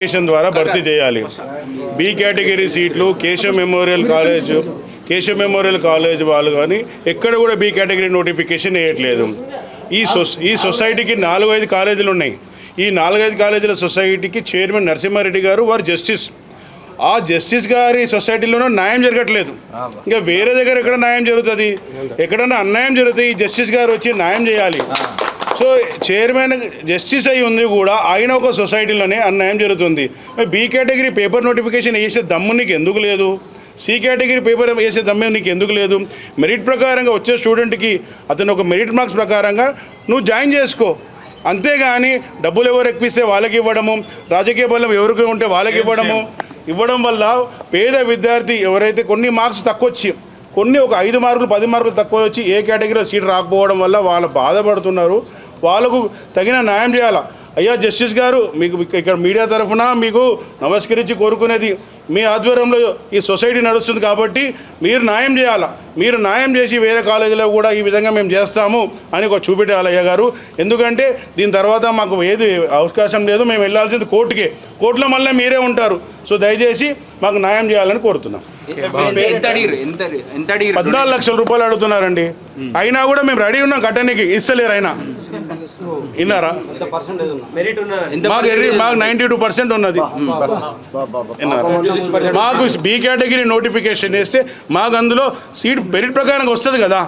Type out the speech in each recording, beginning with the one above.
ద్వారా భర్తీ చేయాలి. బి కేటగిరీ సీట్లు కేశవ్ మెమోరియల్ కాలేజ్ వాళ్ళు కానీ ఎక్కడ కూడా బి కేటగిరీ నోటిఫికేషన్ వేయట్లేదు. ఈ సొసైటీకి 4-5 కాలేజీలు ఉన్నాయి. ఈ 4-5 కాలేజీల సొసైటీకి చైర్మన్ నరసింహారెడ్డి గారు వారు జస్టిస్. ఆ జస్టిస్ గారి సొసైటీలోనూ న్యాయం జరగట్లేదు. ఇంకా వేరే దగ్గర ఎక్కడ న్యాయం జరుగుతుంది? ఎక్కడన్నా అన్యాయం జరుగుతుంది, ఈ జస్టిస్ గారు వచ్చి న్యాయం చేయాలి. సో చైర్మన్ జస్టిస్ అయి ఉంది కూడా ఆయన ఒక సొసైటీలోనే అన్యాయం జరుగుతుంది. బి కేటగిరీ పేపర్ నోటిఫికేషన్ వేసే దమ్ము నీకు ఎందుకు లేదు? సి కేటగిరీ పేపర్ వేసే దమ్ము నీకు ఎందుకు లేదు? మెరిట్ ప్రకారంగా వచ్చే స్టూడెంట్కి అతను ఒక మెరిట్ మార్క్స్ ప్రకారంగా నువ్వు జాయిన్ చేసుకో. అంతేగాని డబ్బులు ఎవరు ఎక్కిస్తే వాళ్ళకి ఇవ్వడము, రాజకీయ బలం ఎవరికి ఉంటే వాళ్ళకి ఇవ్వడం వల్ల పేద విద్యార్థి ఎవరైతే కొన్ని మార్క్స్ తక్కువ వచ్చి ఒక 5 మార్కులు 10 మార్కులు తక్కువ వచ్చి ఏ కేటగిరీలో సీట్ రాకపోవడం వల్ల వాళ్ళు బాధపడుతున్నారు. వాళ్ళకు తగిన న్యాయం చేయాలా. అయ్యా జస్టిస్ గారు, మీకు ఇక్కడ మీడియా తరఫున మీకు నమస్కరించి కోరుకునేది, మీ ఆధ్వర్యంలో ఈ సొసైటీ నడుస్తుంది కాబట్టి మీరు న్యాయం చేయాలా. మీరు న్యాయం చేసి వేరే కాలేజీలో కూడా ఈ విధంగా మేము చేస్తాము అని ఒక చూపెట్టాలి అయ్య గారు. ఎందుకంటే దీని తర్వాత మాకు ఏది అవకాశం లేదు, మేము వెళ్ళాల్సింది కోర్టులో మళ్ళీ మీరే ఉంటారు. సో దయచేసి మాకు న్యాయం చేయాలని కోరుతున్నాం. 14 లక్షల రూపాయలు అడుగుతున్నారండి. అయినా కూడా మేము రెడీ ఉన్నాం కట్టడానికి, ఇస్తలేరు అయినా. విన్నారా? మాకు 92% ఉన్నది. మాకు బి కేటగిరీ నోటిఫికేషన్ వేస్తే మాకు అందులో సీట్ మెరిట్ ప్రకారంగా వస్తుంది కదా.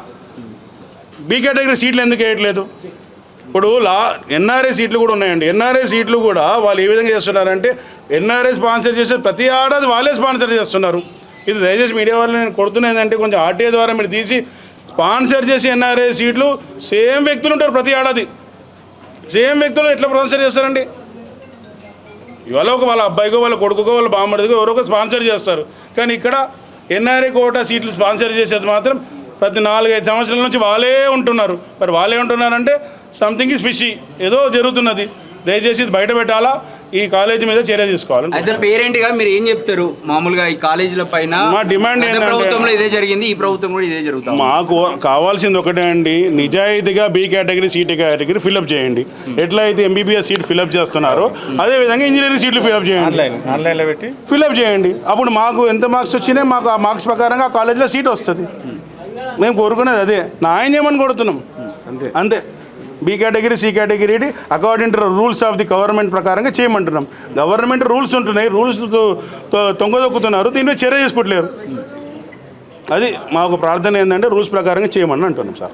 బి కేటగిరీ సీట్లు ఎందుకు వేయట్లేదు? ఇప్పుడు ఎన్ఆర్ఐ సీట్లు కూడా ఉన్నాయండి. ఎన్ఆర్ఐ సీట్లు కూడా వాళ్ళు ఏ విధంగా చేస్తున్నారంటే ఎన్ఆర్ఐ స్పాన్సర్ చేసే ప్రతి ఏడాది వాళ్ళే స్పాన్సర్ చేస్తున్నారు. ఇది దయచేసి మీడియా వాళ్ళు నేను కొడుతున్నదంటే కొంచెం ఆర్టీఐ ద్వారా మీరు తీసి స్పాన్సర్ చేసి ఎన్ఆర్ఐ సీట్లు సేమ్ వ్యక్తులు ఉంటారు ప్రతి ఏడాది. సేమ్ వ్యక్తులు ఎట్లా స్పాన్సర్ చేస్తారండి? ఇవాళ వాళ్ళ అబ్బాయికో వాళ్ళ కొడుకుకో వాళ్ళ బామ్మడికో ఎవరో ఒక స్పాన్సర్ చేస్తారు. కానీ ఇక్కడ ఎన్ఆర్ఐ కోటా సీట్లు స్పాన్సర్ చేసేది మాత్రం ప్రతి 4-5 సంవత్సరాల నుంచి వాళ్ళే ఉంటున్నారు. మరి వాళ్ళే ఉంటున్నారంటే సంథింగ్ ఈజ్ ఫిషీ, ఏదో జరుగుతున్నది. దయచేసి ఇది బయట పెట్టాలా, ఈ కాలేజీ మీద చర్య తీసుకోవాలి. అసలు పేరెంట్గా మీరు ఏం చెప్తారు? మామూలుగా ఈ కాలేజీల పైన మా డిమాండ్ ఏంటంటే ప్రభుత్వంలో ఇదే జరిగింది, ఈ ప్రభుత్వం కూడా ఇదే జరుగుతుంది. మాకు కావాల్సింది ఒకటే అండి, నిజాయితీగా B category seat category fill up చేయండి. ఎట్లా అయితే ఎంబీబీఎస్ సీట్ ఫిల్అప్ చేస్తున్నారో అదేవిధంగా ఇంజనీరింగ్ సీట్లు ఫిల్అప్ చేయండి, ఆన్లైన్లో పెట్టి ఫిల్అప్ చేయండి. అప్పుడు మాకు ఎంత మార్క్స్ వచ్చినాయి మాకు ఆ మార్క్స్ ప్రకారంగా ఆ కాలేజీలో సీట్ వస్తుంది. మేము కోరుకునేది అదే, న్యాయం చేయమని కొడుతున్నాం అంతే. B category C category according to rules of the government ప్రకారంగా చేయమంటున్నాం. గవర్నమెంట్ రూల్స్ ఉంటున్నాయి, రూల్స్ తొంగదొక్కుతున్నారు, దీనిపై చర్య చేసుకోవట్లేరు. అది మాకు ప్రార్థన ఏంటంటే రూల్స్ ప్రకారంగా చేయమని అంటున్నాం సార్.